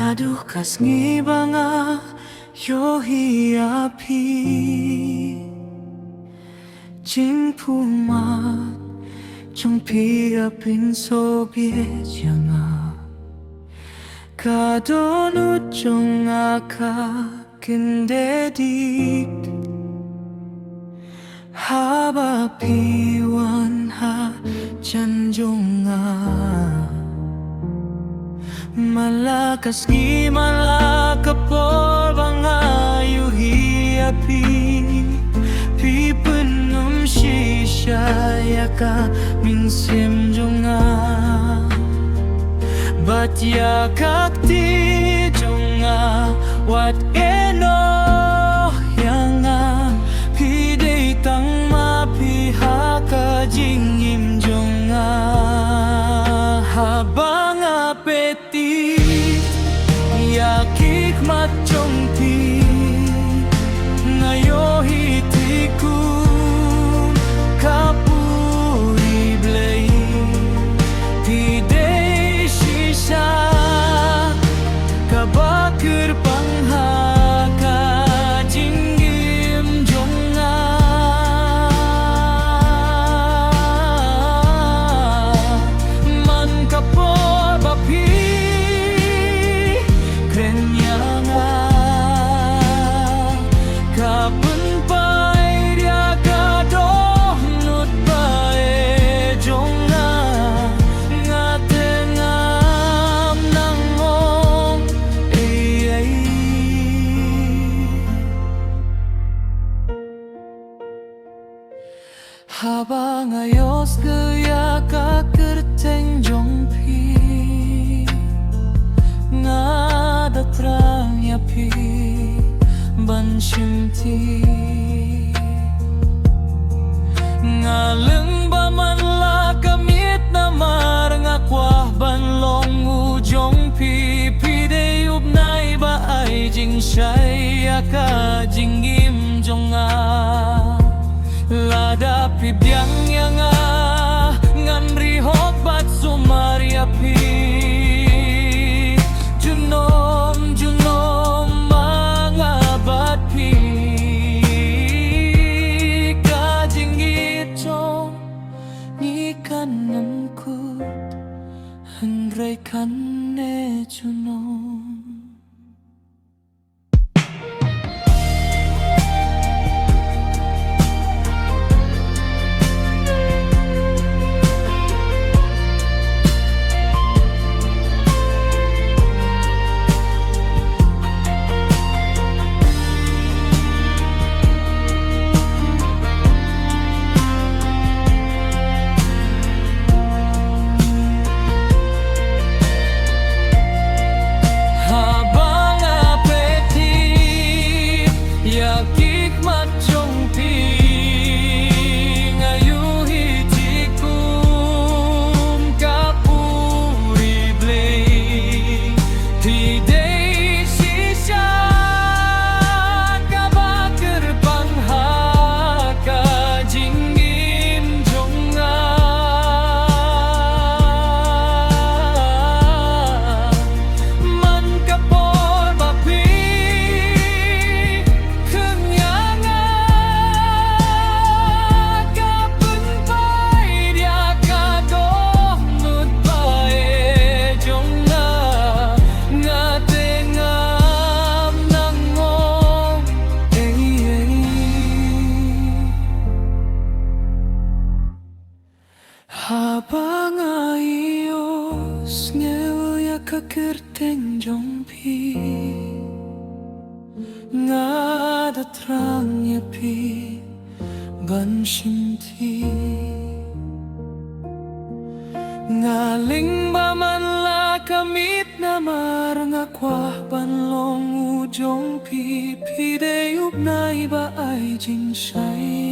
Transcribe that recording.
Aduh kas ngibanga yo hiapi Jin pumat Jong piapin Soviet yanga Kadonut jong aka kindedik Haba piwan ha janjonga Malakas gi malakapor bangayu hiapi Pipenum shisha yaka minsim jonga Batya kakti jonga wat eno yanga Pidei tang mapihaka jingim jonga Habang apetit yakik matjongti ngayo hitikum kapuri blei pidei shisha kabakir panghaka jinggim jonga man kapor bapi krenyanga kapun pai dia kadoh nut bae jonga ngatengam nangong habang ayos kaya kakerteng jongpi ngada terang yapi ban shimti ngaleng baman la kamit na mar ngakwah ban long ujong pi pidei upnai ba ai jing shai aka jingim jonga lada pibyang yanga ngan rihok bat sumaria pi junom junom mga bat pi kajingit chong ni kanam kut handrai kanne junom habang ayos ngeya kakerteng jongpi ngada terang yapi ban shimti ngaling baman la kamit na mar ngakwah ban long ujong pi pidei upnai ba ai jing shai